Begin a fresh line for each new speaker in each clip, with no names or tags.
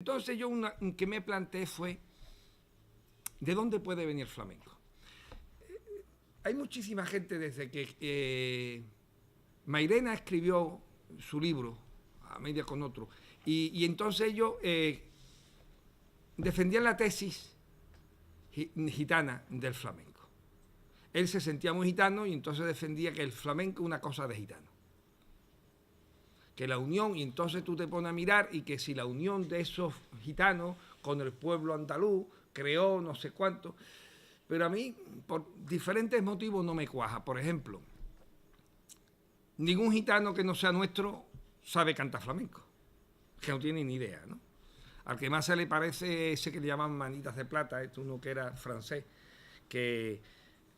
Entonces yo una que me planteé fue, ¿de dónde puede venir el flamenco? Hay muchísima gente desde que Mairena escribió su libro, a media con otro, y entonces ellos defendían la tesis gitana del flamenco. Él se sentía muy gitano y entonces defendía que el flamenco es una cosa de gitano. Que la unión, y entonces tú te pones a mirar y que si la unión de esos gitanos con el pueblo andaluz creó no sé cuánto, pero a mí por diferentes motivos no me cuaja. Por ejemplo, ningún gitano que no sea nuestro sabe cantar flamenco, que no tiene ni idea, ¿no? Al que más se le parece ese que le llaman Manitas de Plata, uno que era francés, que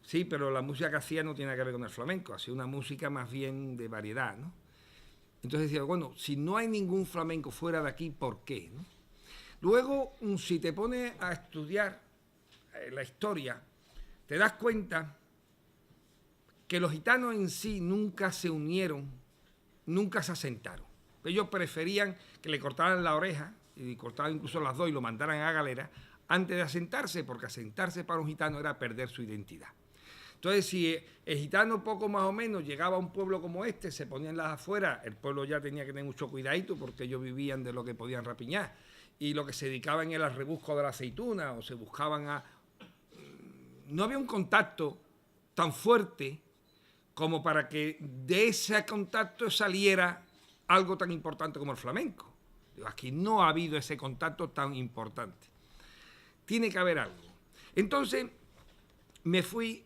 sí, pero la música que hacía no tiene que ver con el flamenco, hacía una música más bien de variedad, ¿no? Entonces decía, bueno, si no hay ningún flamenco fuera de aquí, ¿por qué? ¿No? Luego, si te pones a estudiar la historia, te das cuenta que los gitanos en sí nunca se unieron, nunca se asentaron. Ellos preferían que le cortaran la oreja, y cortaran incluso las dos y lo mandaran a galera, antes de asentarse, porque asentarse para un gitano era perder su identidad. Entonces, si el gitano poco más o menos llegaba a un pueblo como este, se ponían las afueras, el pueblo ya tenía que tener mucho cuidadito porque ellos vivían de lo que podían rapiñar, y lo que se dedicaban era al rebusco de la aceituna, o se buscaban a... No había un contacto tan fuerte como para que de ese contacto saliera algo tan importante como el flamenco. Aquí no ha habido ese contacto tan importante. Tiene que haber algo. Entonces, me fui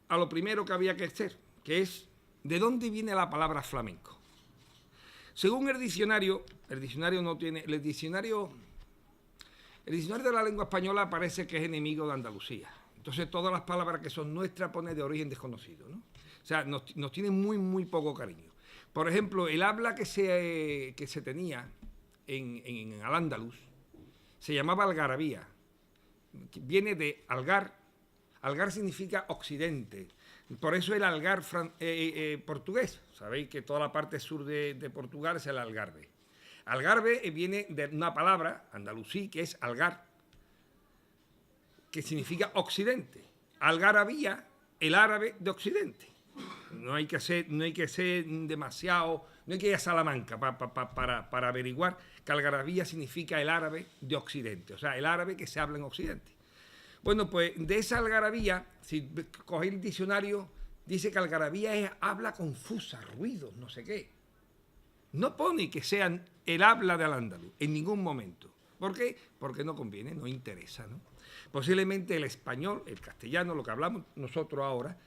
a lo primero que había que hacer, que es ¿de dónde viene la palabra flamenco? Según el diccionario no tiene... El diccionario de la lengua española parece que es enemigo de Andalucía. Entonces todas las palabras que son nuestras pone de origen desconocido, ¿no? O sea, nos tienen muy, muy poco cariño. Por ejemplo, el habla que se tenía en Al-Ándalus se llamaba algarabía. Viene de algar. Algar significa occidente. Por eso el algar portugués. Sabéis que toda la parte sur de Portugal es el Algarve. Algarve viene de una palabra, andalusí, que es algar, que significa occidente. Algarabía, el árabe de occidente. No hay que ser demasiado, no hay que ir a Salamanca para averiguar que algarabía significa el árabe de occidente, o sea, el árabe que se habla en occidente. Bueno, pues de esa algarabía, si cogéis el diccionario, dice que algarabía es habla confusa, ruidos, no sé qué. No pone que sean el habla de Al-Ándalus en ningún momento. ¿Por qué? Porque no conviene, no interesa, ¿no? Posiblemente el español, el castellano, lo que hablamos nosotros ahora,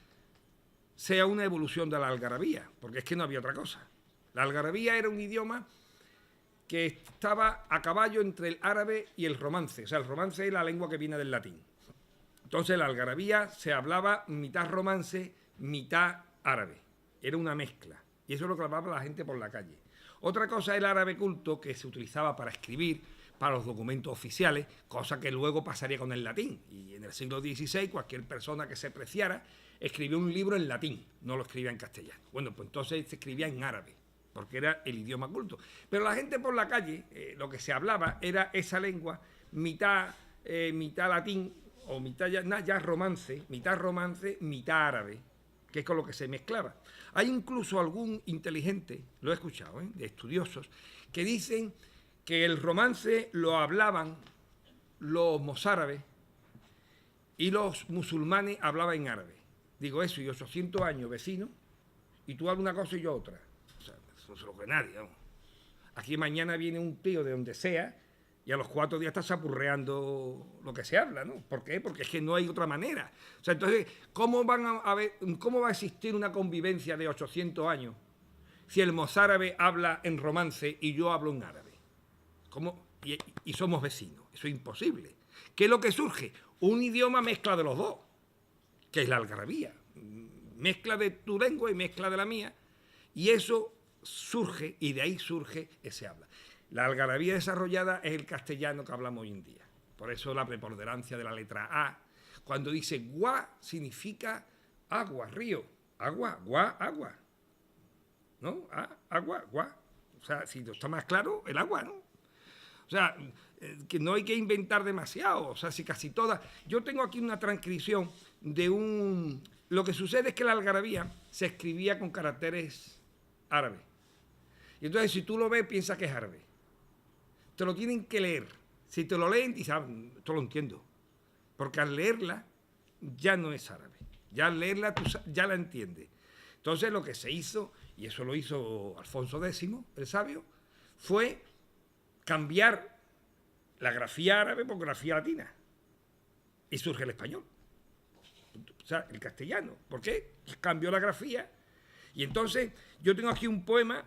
sea una evolución de la algarabía, porque es que no había otra cosa. La algarabía era un idioma que estaba a caballo entre el árabe y el romance. O sea, el romance es la lengua que viene del latín. Entonces la algarabía se hablaba mitad romance, mitad árabe. Era una mezcla. Y eso es lo que hablaba la gente por la calle. Otra cosa es el árabe culto, que se utilizaba para escribir, para los documentos oficiales, cosa que luego pasaría con el latín. Y en el siglo XVI cualquier persona que se preciara escribió un libro en latín, no lo escribía en castellano. Bueno, pues entonces se escribía en árabe, porque era el idioma culto. Pero la gente por la calle, lo que se hablaba era esa lengua, mitad latín, o mitad ya romance, mitad árabe, que es con lo que se mezclaba. Hay incluso algún inteligente, lo he escuchado, de estudiosos, que dicen que el romance lo hablaban los mozárabes y los musulmanes hablaban en árabe. Digo eso, y 800 años vecinos, y tú hablas una cosa y yo otra. O sea, eso no se lo cree nadie, ¿no? Aquí mañana viene un tío de donde sea y a los 4 días está sapurreando lo que se habla, ¿no? ¿Por qué? Porque es que no hay otra manera. O sea, entonces, ¿cómo va a existir una convivencia de 800 años si el mozárabe habla en romance y yo hablo en árabe? ¿Cómo? Y somos vecinos. Eso es imposible. ¿Qué es lo que surge? Un idioma mezcla de los dos, que es la algarabía. Mezcla de tu lengua y mezcla de la mía. Y eso surge, y de ahí surge ese habla. La algarabía desarrollada es el castellano que hablamos hoy en día. Por eso la preponderancia de la letra A. Cuando dice gua, significa agua, río. Agua, gua, agua. ¿No? Agua, gua. O sea, si está más claro, el agua, ¿no? O sea, que no hay que inventar demasiado, o sea, si casi todas... Yo tengo aquí una transcripción de un... Lo que sucede es que la algarabía se escribía con caracteres árabes. Y entonces, si tú lo ves, piensas que es árabe. Te lo tienen que leer. Si te lo leen, dices, esto lo entiendo. Porque al leerla, ya no es árabe. Ya al leerla, tú ya la entiendes. Entonces, lo que se hizo, y eso lo hizo Alfonso X, el sabio, fue cambiar la grafía árabe por grafía latina. Y surge el español. O sea, el castellano. ¿Por qué? Cambió la grafía. Y entonces, yo tengo aquí un poema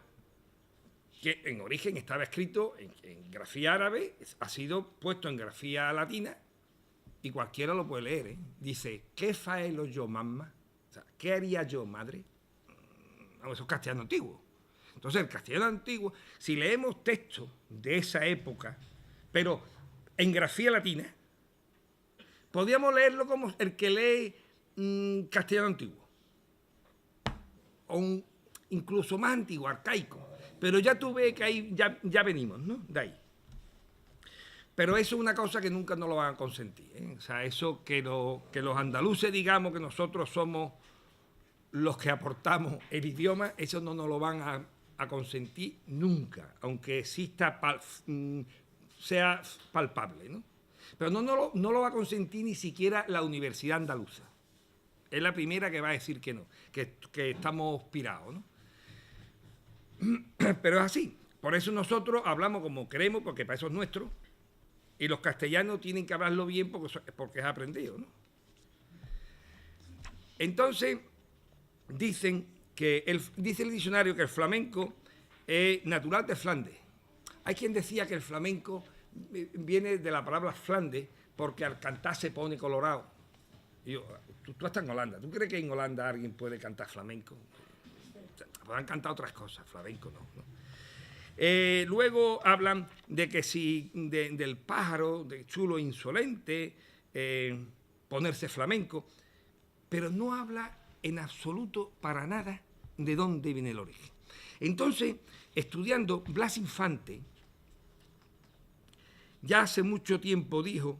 que en origen estaba escrito en grafía árabe, ha sido puesto en grafía latina, y cualquiera lo puede leer, ¿eh? Dice, ¿qué faelo yo, mamá? O sea, ¿qué haría yo, madre? Eso es castellano antiguo. Entonces, el castellano antiguo, si leemos textos de esa época, pero en grafía latina, podríamos leerlo como el que lee castellano antiguo. O incluso más antiguo, arcaico. Pero ya tú ves que ahí ya venimos, ¿no? De ahí. Pero eso es una cosa que nunca nos lo van a consentir, ¿eh? O sea, eso que los andaluces digamos que nosotros somos los que aportamos el idioma, eso no nos lo van a consentir nunca, aunque exista, sea palpable, ¿no? Pero no lo va a consentir ni siquiera la Universidad Andaluza. Es la primera que va a decir que no, que estamos pirados, ¿no? Pero es así. Por eso nosotros hablamos como queremos, porque para eso es nuestro, y los castellanos tienen que hablarlo bien porque es aprendido, ¿no? Entonces, dice el diccionario que el flamenco es natural de Flandes. Hay quien decía que el flamenco viene de la palabra Flandes porque al cantar se pone colorado. Y yo, tú estás en Holanda, ¿tú crees que en Holanda alguien puede cantar flamenco? Podrán cantar otras cosas, flamenco no, ¿no? Luego hablan de que si del pájaro, de chulo insolente, ponerse flamenco, pero no habla en absoluto para nada de dónde viene el origen. Entonces, estudiando, Blas Infante ya hace mucho tiempo dijo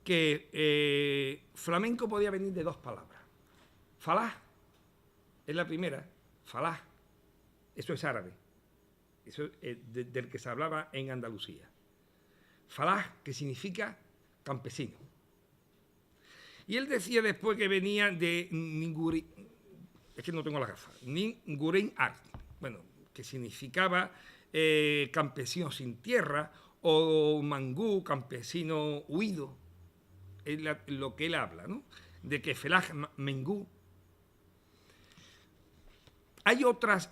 que flamenco podía venir de dos palabras. Falah es la primera, falah, eso es árabe, eso es del que se hablaba en Andalucía. Falah, que significa campesino. Y él decía después que venía de Ningurín, es que no tengo la gafa, Ningurín Art, bueno, que significaba campesino sin tierra, o mangú, campesino huido, es lo que él habla, ¿no? De que Felah Mengú.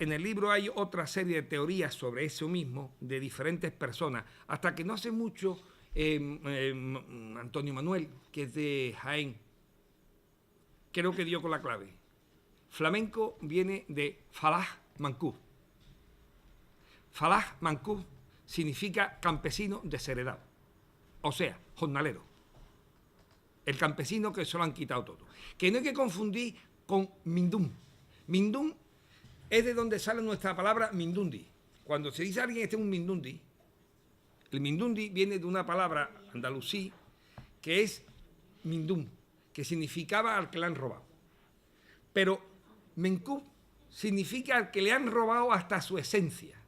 En el libro hay otra serie de teorías sobre eso mismo, de diferentes personas, hasta que no hace mucho Antonio Manuel, que es de Jaén, creo que dio con la clave. Flamenco viene de Falah Mancú. Falah Mancú significa campesino desheredado, o sea, jornalero. El campesino que se lo han quitado todo. Que no hay que confundir con Mindum. Mindum es de donde sale nuestra palabra Mindundi. Cuando se dice a alguien este es un Mindundi, el Mindundi viene de una palabra andalusí que es Mindum, que significaba al que le han robado. Pero Mencú significa al que le han robado hasta su esencia,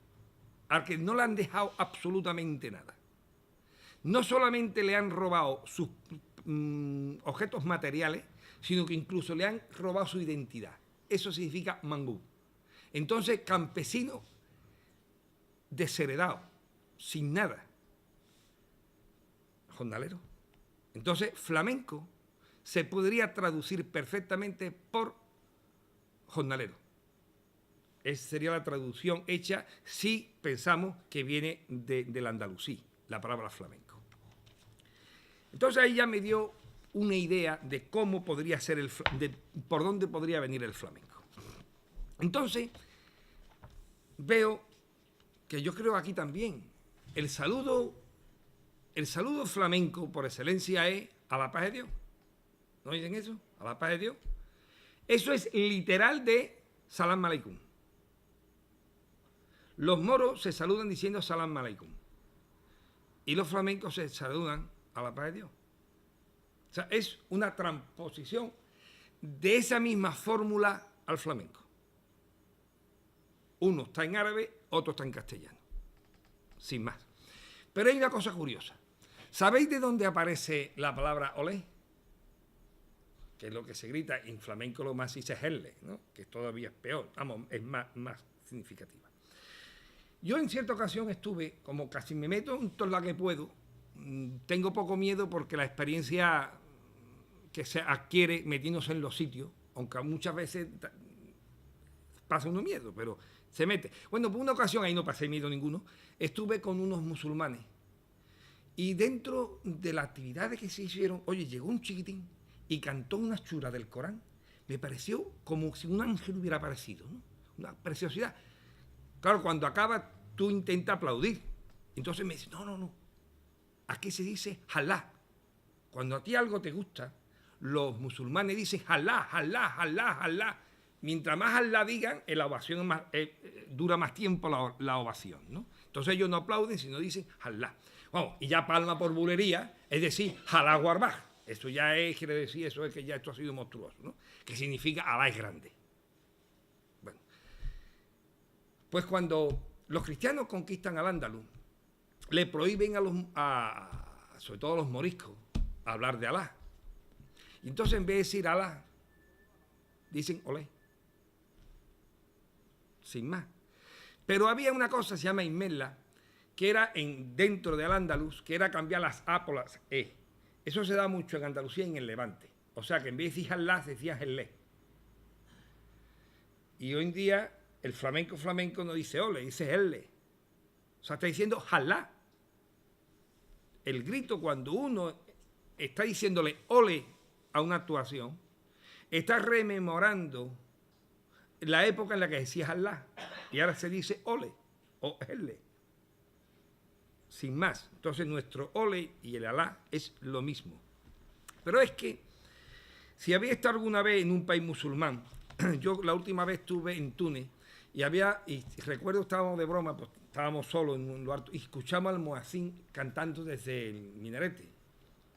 al que no le han dejado absolutamente nada. No solamente le han robado sus objetos materiales, sino que incluso le han robado su identidad. Eso significa mangú. Entonces, campesino desheredado, sin nada. Jornalero. Entonces, flamenco se podría traducir perfectamente por jornalero. Esa sería la traducción hecha si pensamos que viene del andalusí, la palabra flamenco. Entonces ahí ya me dio una idea de cómo podría ser por dónde podría venir el flamenco. Entonces veo que yo creo aquí también el saludo flamenco por excelencia es a la paz de Dios. ¿No dicen eso? A la paz de Dios. Eso es literal de Salam Aleikum. Los moros se saludan diciendo Salam Aleikum. y los flamencos se saludan a la paz de Dios. O sea, es una transposición de esa misma fórmula al flamenco. Uno está en árabe, otro está en castellano. Sin más. Pero hay una cosa curiosa. ¿Sabéis de dónde aparece la palabra olé? Que es lo que se grita en flamenco, lo más dice herle, ¿no? Que todavía es peor, vamos, es más significativa. Yo en cierta ocasión estuve, como casi me meto en todo lo que puedo, tengo poco miedo porque la experiencia que se adquiere metiéndose en los sitios, aunque muchas veces pasa uno miedo, pero se mete. Bueno, por una ocasión, ahí no pasé miedo ninguno, estuve con unos musulmanes y dentro de las actividades que se hicieron, oye, llegó un chiquitín y cantó una chura del Corán. Me pareció como si un ángel hubiera aparecido, ¿no? Una preciosidad. Claro, cuando acaba, tú intentas aplaudir. Entonces me dice, no. Aquí se dice halá. Cuando a ti algo te gusta, los musulmanes dicen halá. Mientras más halá digan, la ovación dura más tiempo la ovación, ¿no? Entonces ellos no aplauden, sino dicen halá. Vamos, y ya palma por bulería, es decir, halá guarbaj. Eso ya quiere decir, eso es que ya esto ha sido monstruoso, ¿no? Que significa Alá es grande. Bueno, pues cuando los cristianos conquistan al Andaluz, le prohíben sobre todo a los moriscos, hablar de Alá. Y entonces en vez de decir Alá, dicen olé. Sin más. Pero había una cosa, se llama Ismela, que era dentro del Andaluz, que era cambiar las A por las E. Eso se da mucho en Andalucía y en el Levante. O sea que en vez de decir Alá, se decía Gelé. Y hoy en día el flamenco no dice ole, dice Gelé. O sea, está diciendo Alá. El grito cuando uno está diciéndole ole a una actuación, está rememorando la época en la que decía Alá. Y ahora se dice ole o Gelé. Sin más. Entonces nuestro ole y el Alá es lo mismo. Pero es que si había estado alguna vez en un país musulmán, yo la última vez estuve en Túnez y recuerdo estábamos de broma, pues estábamos solos en un lugar y escuchamos al muezzin cantando desde el minarete.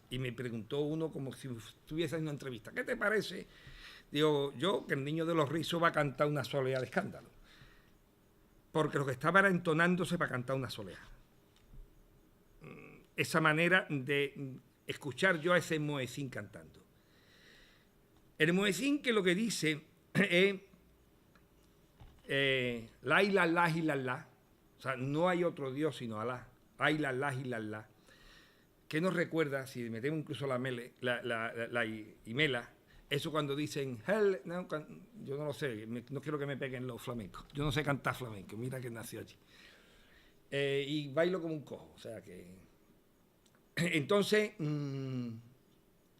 Y me preguntó uno como si estuviese en una entrevista, ¿qué te parece? Digo, yo que el niño de los rizos va a cantar una soleá de escándalo. Porque lo que estaba era entonándose para cantar una soleá. Esa manera de escuchar yo a ese muezzin cantando. El muezzin que lo que dice es la ilallah, o sea, no hay otro Dios sino Alá, ilallah, que nos recuerda, si metemos incluso la imela, eso cuando dicen hell, no, yo no lo sé, no quiero que me peguen los flamencos, yo no sé cantar flamenco, mira que nació allí. Y bailo como un cojo, o sea que... Entonces,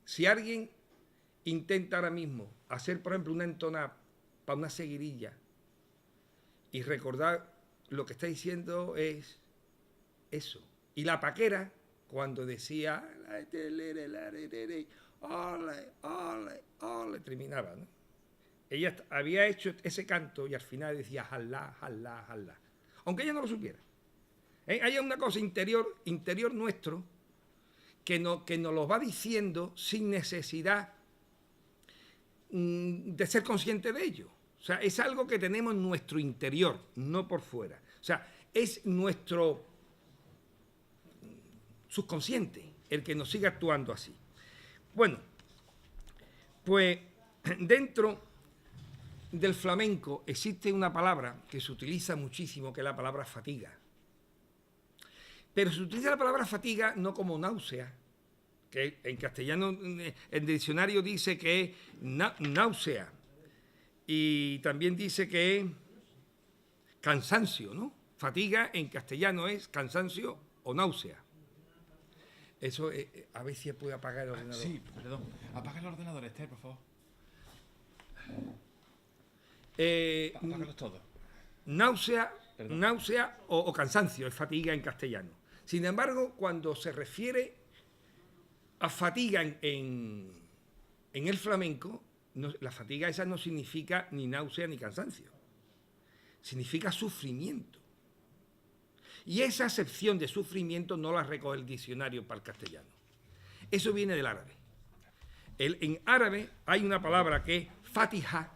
si alguien intenta ahora mismo hacer, por ejemplo, una entonada para una seguirilla y recordar lo que está diciendo es eso. Y la paquera, cuando decía ole, terminaba, ¿no? Ella había hecho ese canto y al final decía jalá. Aunque ella no lo supiera. Hay una cosa interior nuestro que nos lo va diciendo sin necesidad de ser consciente de ello. O sea, es algo que tenemos en nuestro interior, no por fuera. O sea, es nuestro subconsciente el que nos sigue actuando así. Bueno, pues dentro del flamenco existe una palabra que se utiliza muchísimo, que es la palabra fatiga. Pero se utiliza la palabra fatiga no como náusea, que en castellano el diccionario dice que es náusea, y también dice que es cansancio, ¿no? Fatiga en castellano es cansancio o náusea. Eso, a ver si puede apagar el ordenador.
Sí, perdón. Apaga el ordenador, Esther, por favor. Apágalos todos.
Náusea o cansancio es fatiga en castellano. Sin embargo, cuando se refiere a fatiga en el flamenco, la fatiga esa no significa ni náusea ni cansancio. Significa sufrimiento. Y esa acepción de sufrimiento no la recoge el diccionario para el castellano. Eso viene del árabe. En árabe hay una palabra que es fatiha,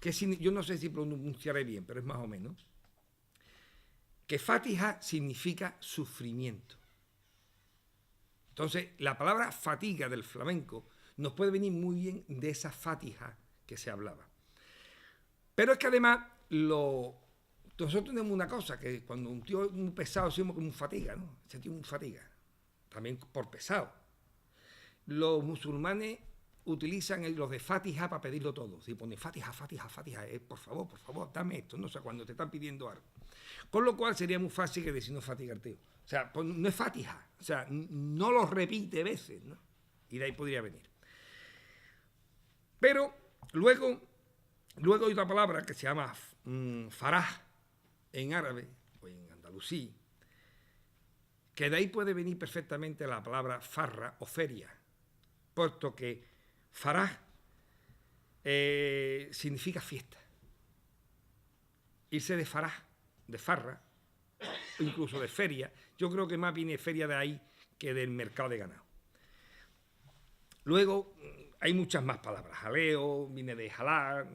que yo no sé si pronunciaré bien, pero es más o menos, que fatiha significa sufrimiento. Entonces, la palabra fatiga del flamenco nos puede venir muy bien de esa fatiha que se hablaba. Pero es que además, nosotros tenemos una cosa, que cuando un tío es muy pesado, decimos como un fatiga, ¿no? Ese tío es un fatiga, también por pesado. Los musulmanes utilizan los de fatiha para pedirlo todo. Si pone fatiha, por favor, dame esto, no sé, cuando te están pidiendo algo. Con lo cual sería muy fácil que decir no fatiga, tío. O sea, pues no es fatiha, o sea, no lo repite veces, ¿no? Y de ahí podría venir. Pero luego hay otra palabra que se llama faraj en árabe o en andalusí, que de ahí puede venir perfectamente la palabra farra o feria, puesto que faraj significa fiesta. Irse de faraj, de farra, incluso de feria, yo creo que más viene feria de ahí que del mercado de ganado. Luego hay muchas más palabras. Jaleo viene de jalar.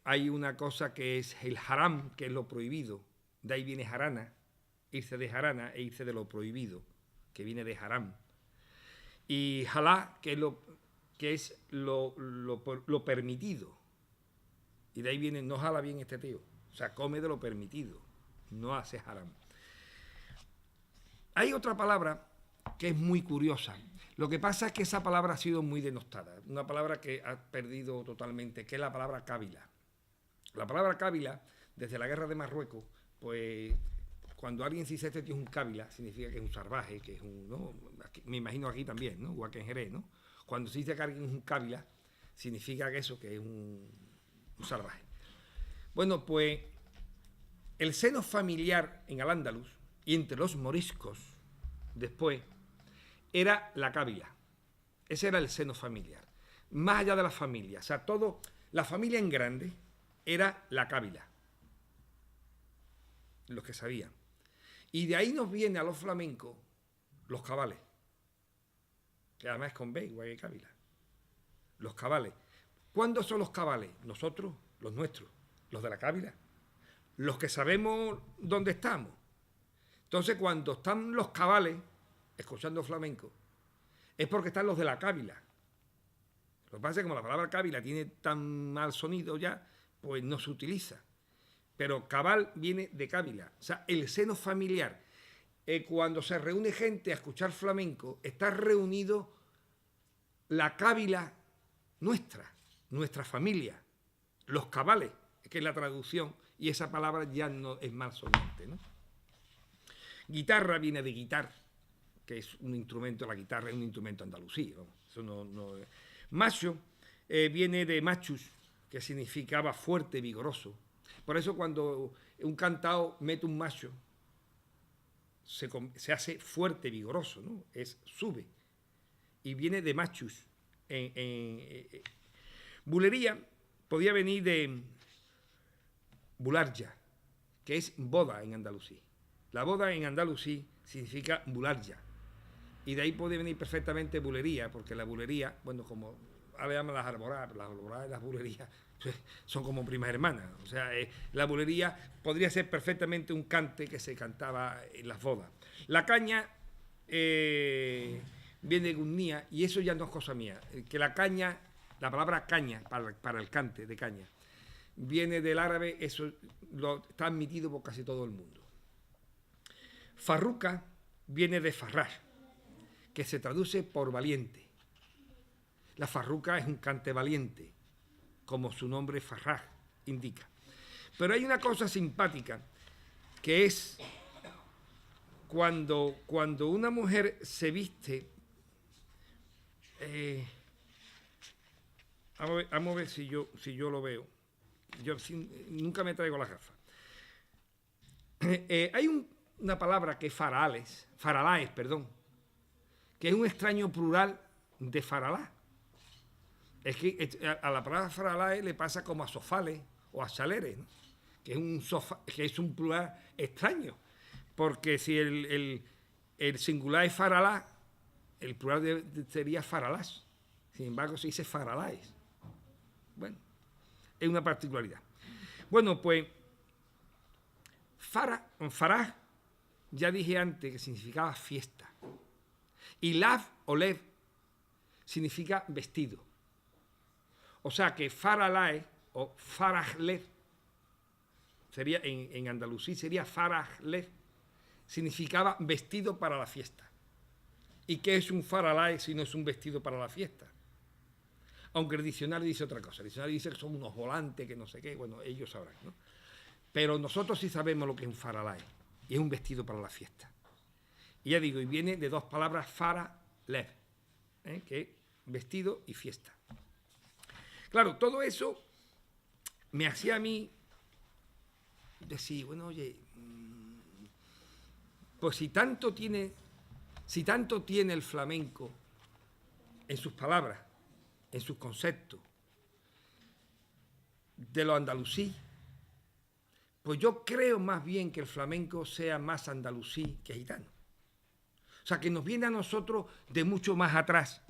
Hay una cosa que es el haram, que es lo prohibido. De ahí viene jarana, irse de jarana e irse de lo prohibido, que viene de haram. Y halá, que es lo permitido. Y de ahí viene, no jala bien este tío. O sea, come de lo permitido, no hace haram. Hay otra palabra que es muy curiosa. Lo que pasa es que esa palabra ha sido muy denostada. Una palabra que ha perdido totalmente, que es la palabra cábila. La palabra cábila, desde la guerra de Marruecos, pues cuando alguien se dice este tío es un cábila, significa que es un salvaje, que es un, ¿no? Aquí, me imagino aquí también, ¿no? Igual que en Jerez, ¿no? Cuando se dice que alguien es un cábila, significa que eso, que es un salvaje. Bueno, pues el seno familiar en Al-Ándalus y entre los moriscos después era la cábila. Ese era el seno familiar. Más allá de la familia, o sea, la familia en grande era la cábila. Los que sabían. Y de ahí nos viene a los flamencos los cabales. Que además es con B, igual que cábila. Los cabales. ¿Cuándo son los cabales? Nosotros, los nuestros, los de la cábila. Los que sabemos dónde estamos. Entonces, cuando están los cabales escuchando flamenco, es porque están los de la cábila. Lo que pasa es que como la palabra cábila tiene tan mal sonido ya, pues no se utiliza. Pero cabal viene de cábila. O sea, el seno familiar. Cuando se reúne gente a escuchar flamenco, está reunido la cábila nuestra familia, los cabales, que es la traducción, y esa palabra ya no es malsonante, ¿no? Guitarra viene de guitar, que es un instrumento, la guitarra es un instrumento andalusí, ¿no? Eso no. Macho viene de machus, que significaba fuerte, vigoroso. Por eso cuando un cantao mete un macho, se hace fuerte, vigoroso, ¿no? Sube. Y viene de machus. Bulería podía venir de bularya, que es boda en andalusí. La boda en andalusí significa bularya. Y de ahí puede venir perfectamente bulería, porque la bulería, bueno, como ahora llaman las alboradas y las bulerías son como primas hermanas. O sea, la bulería podría ser perfectamente un cante que se cantaba en las bodas. La caña viene de gunnía, y eso ya no es cosa mía. Que la caña, la palabra caña, para el cante de caña, viene del árabe, eso está admitido por casi todo el mundo. Farruca viene de farrar, que se traduce por valiente. La farruca es un cante valiente, como su nombre farraj indica. Pero hay una cosa simpática, que es cuando una mujer se viste. Vamos a ver si yo lo veo. Yo nunca me traigo las gafas. Hay una palabra que es faralaes, que es un extraño plural de faralá. Es que a la palabra faralaes le pasa como a sofales o achalere, ¿no? Que es un sofá, que es un plural extraño, porque si el singular es faralá, el plural sería faralás. Sin embargo, se dice faraláes. Bueno, es una particularidad. Bueno, pues faraj, ya dije antes que significaba fiesta. Y lav o lev significa vestido. O sea que faralae o farajlev sería en andalusí sería farajlev, significaba vestido para la fiesta. ¿Y qué es un faralae si no es un vestido para la fiesta? Aunque el diccionario dice otra cosa. El diccionario dice que son unos volantes, que no sé qué. Bueno, ellos sabrán, ¿no? Pero nosotros sí sabemos lo que es un faralae. Y es un vestido para la fiesta. Y ya digo, y viene de dos palabras faralev, que es vestido y fiesta. Claro, todo eso me hacía a mí decir, bueno, oye, pues si tanto tiene el flamenco en sus palabras, en sus conceptos, de lo andalusí, pues yo creo más bien que el flamenco sea más andalusí que gitano. O sea, que nos viene a nosotros de mucho más atrás.